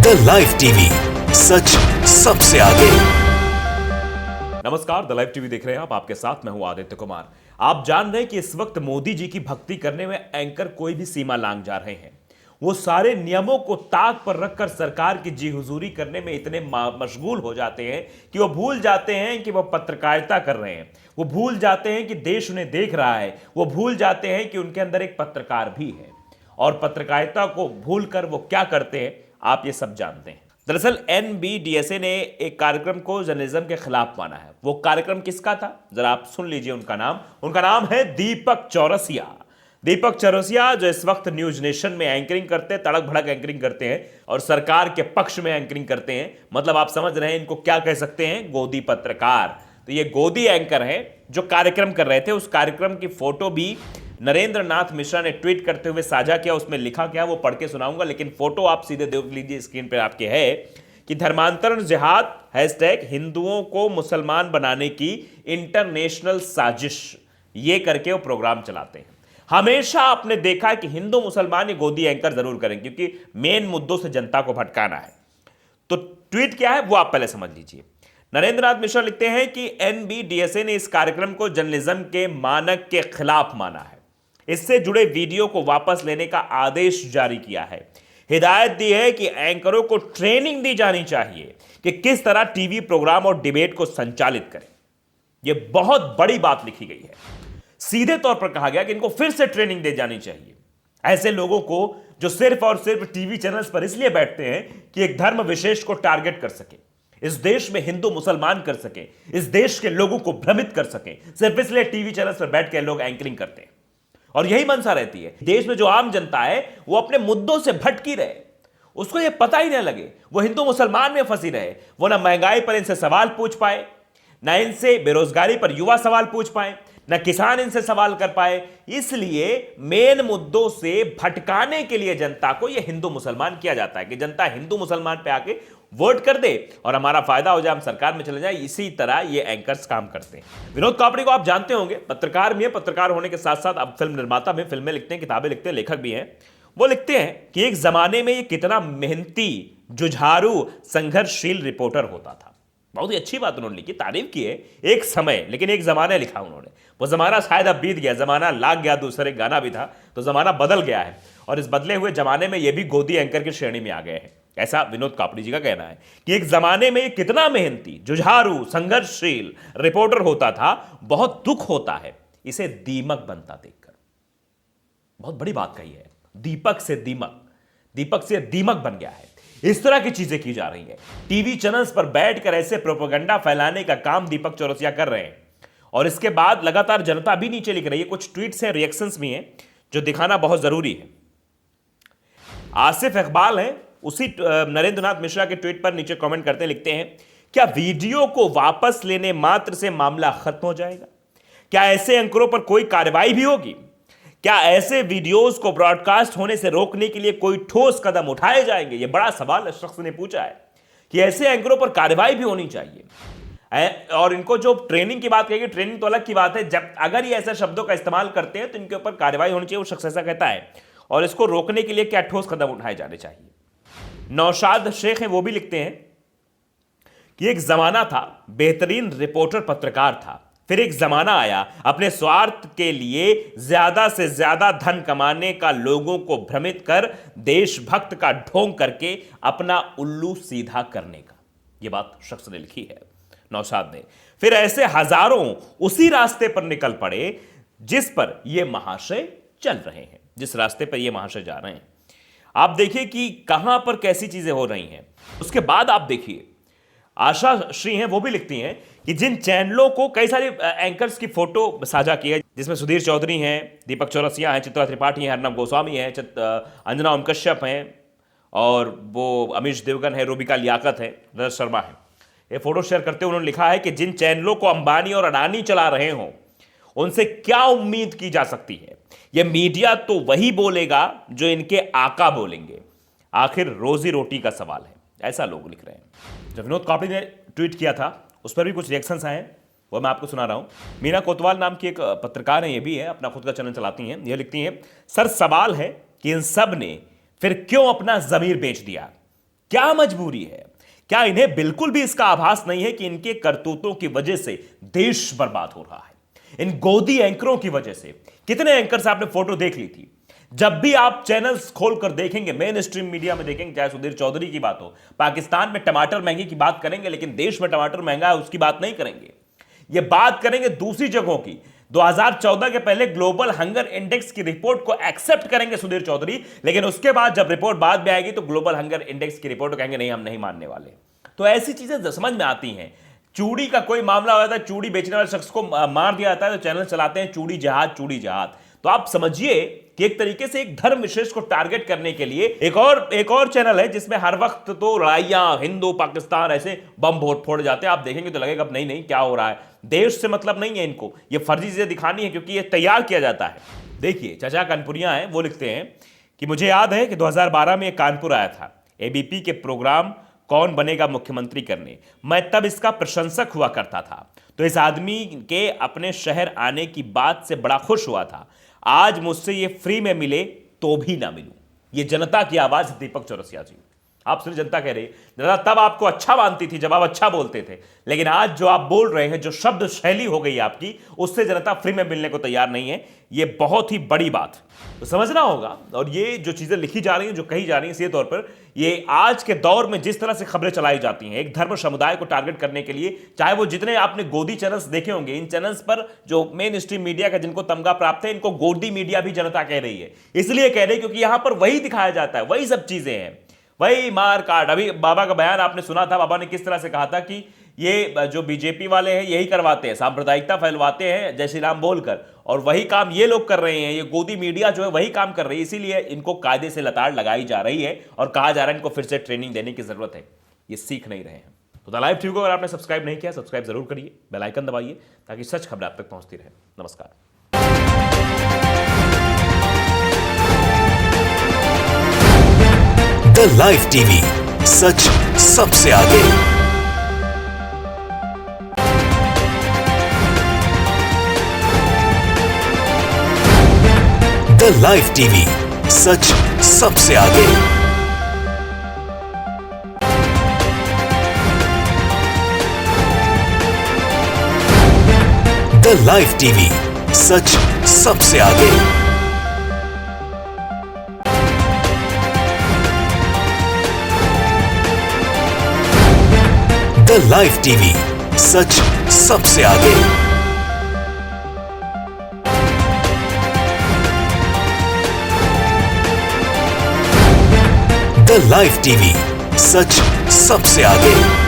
The live TV, सच सबसे आगे। नमस्कार, द लाइव टीवी देख रहे हैं आप। आपके साथ मैं हूं आदित्य कुमार। आप जान रहे हैं कि इस वक्त मोदी जी की भक्ति करने में एंकर कोई भी सीमा लांघ जा रहे हैं। वो सारे नियमों को ताक पर रखकर सरकार की जी हुजूरी करने में इतने मशगूल हो जाते हैं कि वो भूल जाते हैं कि वो पत्रकारिता कर रहे हैं। वो भूल जाते हैं कि देश उन्हें देख रहा है। वो भूल जाते हैं कि उनके अंदर एक पत्रकार भी है, और पत्रकारिता को भूलकर वो क्या करते हैं आप ये सब जानते हैं। दरअसल एनबीडीएसए ने एक कार्यक्रम को जर्नलिज्म के खिलाफ माना है। वो कार्यक्रम किसका था, जरा आप सुन लीजिए उनका नाम है दीपक चौरसिया। दीपक चौरसिया जो इस वक्त न्यूज नेशन में एंकरिंग करते हैं, तड़क भड़क एंकरिंग करते हैं और सरकार के पक्ष में एंकरिंग करते हैं। मतलब आप समझ रहे हैं इनको क्या कह सकते हैं, गोदी पत्रकार। तो ये गोदी एंकर हैं जो कार्यक्रम कर रहे थे। उस कार्यक्रम की फोटो भी नरेंद्र नाथ मिश्रा ने ट्वीट करते हुए साझा किया। उसमें लिखा क्या वो पढ़ के सुनाऊंगा, लेकिन फोटो आप सीधे देख लीजिए, स्क्रीन पर आपके है कि धर्मांतरण जिहाद हैशटैग हिंदुओं को मुसलमान बनाने की इंटरनेशनल साजिश, ये करके वो प्रोग्राम चलाते हैं। हमेशा आपने देखा है कि हिंदू मुसलमान ये गोदी एंकर जरूर करें, क्योंकि मेन मुद्दों से जनता को भटकाना है। तो ट्वीट क्या है वो आप पहले समझ लीजिए। नरेंद्र नाथ मिश्रा लिखते हैं कि एनबीडीएसए ने इस कार्यक्रम को जर्नलिज्म के मानक के खिलाफ माना है। इससे जुड़े वीडियो को वापस लेने का आदेश जारी किया है। हिदायत दी है कि एंकरों को ट्रेनिंग दी जानी चाहिए कि किस तरह टीवी प्रोग्राम और डिबेट को संचालित करें। यह बहुत बड़ी बात लिखी गई है। सीधे तौर पर कहा गया कि इनको फिर से ट्रेनिंग दी जानी चाहिए, ऐसे लोगों को जो सिर्फ और सिर्फ टीवी चैनल्स पर इसलिए बैठते हैं कि एक धर्म विशेष को टारगेट कर सके, इस देश में हिंदू मुसलमान कर सके, इस देश के लोगों को भ्रमित कर सके। सिर्फ इसलिए टीवी चैनल्स पर बैठ के लोग एंकरिंग करते हैं, और यही मंशा रहती है। देश में जो आम जनता है वो अपने मुद्दों से भटकी रहे, उसको ये पता ही नहीं लगे, वो हिंदू मुसलमान में फंसी रहे। वो ना महंगाई पर इनसे सवाल पूछ पाए, ना इनसे बेरोजगारी पर युवा सवाल पूछ पाए, ना किसान इनसे सवाल कर पाए। इसलिए मेन मुद्दों से भटकाने के लिए जनता को यह हिंदू मुसलमान किया जाता है कि जनता हिंदू मुसलमान पे आके वोट कर दे और हमारा फायदा हो जाए, हम सरकार में चले जाए। इसी तरह ये एंकर्स काम करते हैं। विनोद कापड़ी को आप जानते होंगे, पत्रकार भी है। पत्रकार होने के साथ साथ अब फिल्म निर्माता भी, फिल्में लिखते हैं, किताबें लिखते हैं, लेखक भी हैं। वो लिखते हैं कि एक जमाने में ये कितना मेहनती, जुझारू, संघर्षशील रिपोर्टर होता था। बहुत ही अच्छी बात उन्होंने लिखी, तारीफ की है। एक समय, लेकिन एक जमाना लिखा उन्होंने। वो जमाना शायद अब बीत गया, जमाना लाग गया, दूसरे गाना भी था, तो जमाना बदल गया है। और इस बदले हुए जमाने में ये भी गोदी एंकर की श्रेणी में आ गए हैं, ऐसा विनोद कापड़ी जी का कहना है कि एक जमाने में ये कितना मेहनती, जुझारू, संघर्षशील रिपोर्टर होता था। बहुत दुख होता है इसे दीमक बनता देखकर। बहुत बड़ी बात कही है, दीपक से दीमक, दीपक से दीमक बन गया है। इस तरह की चीजें की जा रही है। टीवी चैनल्स पर बैठकर ऐसे प्रोपेगेंडा फैलाने का काम दीपक चौरसिया कर रहे हैं, और इसके बाद लगातार जनता भी नीचे लिख रही है। कुछ ट्वीट्स हैं, रिएक्शंस भी हैं, जो दिखाना बहुत जरूरी है। आसिफ इकबाल हैं, उसी नरेंद्र नाथ मिश्रा के ट्वीट पर नीचे कमेंट करते लिखते हैं, क्या वीडियो को वापस लेने मात्र से मामला खत्म हो जाएगा? क्या ऐसे एंकरों पर कोई कार्रवाई भी होगी? क्या ऐसे वीडियोस को ब्रॉडकास्ट होने से रोकने के लिए कोई ठोस कदम उठाए जाएंगे? यह बड़ा सवाल इस शख्स ने पूछा है कि ऐसे एंकरों पर कार्रवाई भी होनी चाहिए। और इनको जो ट्रेनिंग की बात कहेगी, ट्रेनिंग तो अलग की बात है। जब अगर ये ऐसे शब्दों का इस्तेमाल करते हैं तो इनके ऊपर कार्रवाई होनी चाहिए, वो शख्स ऐसा कहता है। और इसको रोकने के लिए क्या ठोस कदम उठाए जाने चाहिए? नौशाद शेख हैं, वो भी लिखते हैं कि एक जमाना था, बेहतरीन रिपोर्टर पत्रकार था, फिर एक जमाना आया अपने स्वार्थ के लिए ज्यादा से ज्यादा धन कमाने का, लोगों को भ्रमित कर देशभक्त का ढोंग करके अपना उल्लू सीधा करने का। यह बात शख्स ने लिखी है, नौशाद ने। फिर ऐसे हजारों उसी रास्ते पर निकल पड़े जिस पर ये महाशय चल रहे हैं, जिस रास्ते पर ये महाशय जा रहे हैं। आप देखिए कि कहां पर कैसी चीजें हो रही हैं। उसके बाद आप देखिए, आशा श्री हैं, वो भी लिखती हैं कि जिन चैनलों को कई सारे एंकर्स की फोटो साझा की है, जिसमें सुधीर चौधरी हैं, दीपक चौरसिया हैं, चित्रा त्रिपाठी हैं, अर्नब गोस्वामी हैं, अंजना ओम कश्यप हैं, और वो अमीश देवगन है, रूबिका लियाकत है, रजत शर्मा है। ये फोटो शेयर करते हुए उन्होंने लिखा है कि जिन चैनलों को अंबानी और अडानी चला रहे हों, उनसे क्या उम्मीद की जा सकती है? यह मीडिया तो वही बोलेगा जो इनके आका बोलेंगे। आखिर रोजी रोटी का सवाल है, ऐसा लोग लिख रहे हैं। जब विनोद कापड़ी ने ट्वीट किया था, उस पर भी कुछ रिएक्शंस आए हैं, वो मैं आपको सुना रहा हूं। मीना कोतवाल नाम की एक पत्रकार है, ये भी है, अपना खुद का चैनल चलाती हैं। ये लिखती हैं, सर सवाल है कि इन सब ने फिर क्यों अपना जमीर बेच दिया? क्या मजबूरी है? क्या इन्हें बिल्कुल भी इसका आभास नहीं है कि इनके करतूतों की वजह से देश बर्बाद हो रहा है? इन गोदी एंकरों की वजह से। कितने एंकर से आपने फोटो देख ली थी? जब भी आप चैनल्स खोलकर देखेंगे, मेन स्ट्रीम मीडिया में देखेंगे, चाहे सुधीर चौधरी की बात हो, पाकिस्तान में टमाटर महंगे की बात करेंगे, लेकिन देश में टमाटर महंगा है उसकी बात नहीं करेंगे। ये बात करेंगे दूसरी जगहों की। 2014 के पहले ग्लोबल हंगर इंडेक्स की रिपोर्ट को एक्सेप्ट करेंगे सुधीर चौधरी, लेकिन उसके बाद जब रिपोर्ट बाद में आएगी तो ग्लोबल हंगर इंडेक्स की रिपोर्ट को कहेंगे नहीं, हम नहीं मानने वाले। तो ऐसी चीजें समझ में आती हैं। चूड़ी का कोई मामला हो जाता है, चूड़ी बेचने वाले शख्स को मार दिया जाता है, तो चैनल चलाते हैं चूड़ी जहाद, चूड़ी जहाद। तो आप समझिए कि एक तरीके से एक धर्म विशेष को टारगेट करने के लिए एक और चैनल है जिसमें हर वक्त तो लड़ाइयां, हिंदू पाकिस्तान, ऐसे बम फोड़ जाते हैं। आप देखेंगे तो लगेगा अब नहीं क्या हो रहा है, देश से मतलब नहीं है इनको, ये फर्जी चीजें दिखानी है क्योंकि ये तैयार किया जाता है। देखिए चाचा कानपुरिया हैं, वो लिखते हैं कि मुझे याद है कि 2012 में कानपुर आया था एबीपी के प्रोग्राम कौन बनेगा मुख्यमंत्री करने। मैं तब इसका प्रशंसक हुआ करता था, तो इस आदमी के अपने शहर आने की बात से बड़ा खुश हुआ था। आज मुझसे ये फ्री में मिले तो भी ना मिलूं। ये जनता की आवाज दीपक चौरसिया जी। आप सुनिए, जनता कह रही है, जनता तब आपको अच्छा मानती थी जब आप अच्छा बोलते थे, लेकिन आज जो आप बोल रहे हैं, जो शब्द शैली हो गई आपकी, उससे जनता फ्री में मिलने को तैयार नहीं है। ये बहुत ही बड़ी बात तो समझना होगा। और ये जो चीजें लिखी जा रही हैं, जो कही जा रही हैं, सीधे तौर पर ये आज के दौर में जिस तरह से खबरें चलाई जाती हैं एक धर्म समुदाय को टारगेट करने के लिए, चाहे वो जितने आपने गोदी चैनल्स देखे होंगे, इन चैनल्स पर जो मेन स्ट्रीम मीडिया का जिनको तमगा प्राप्त है, इनको गोदी मीडिया भी जनता कह रही है। इसलिए कह रही क्योंकि यहां पर वही दिखाया जाता है, वही सब चीजें हैं, वही मार काट। अभी बाबा का बयान आपने सुना था, बाबा ने किस तरह से कहा था कि ये जो बीजेपी वाले हैं यही करवाते हैं, सांप्रदायिकता फैलवाते हैं जय श्री राम बोलकर, और वही काम ये लोग कर रहे हैं। ये गोदी मीडिया जो है वही काम कर रही है, इसीलिए इनको कायदे से लताड़ लगाई जा रही है और कहा जा रहा है इनको फिर से ट्रेनिंग देने की जरूरत है। ये सीख नहीं रहे हैं। तो द लाइव टीवी को अगर आपने सब्सक्राइब नहीं किया, सब्सक्राइब जरूर करिए, बेल आइकन दबाइए ताकि सच खबरें आप तक पहुंचती रहे। नमस्कार। द लाइव टीवी, सच सबसे आगे। द लाइव टीवी, सच सबसे आगे। द लाइव टीवी, सच सबसे आगे। द लाइव टीवी, सच सबसे आगे। द लाइव टीवी, सच सबसे आगे।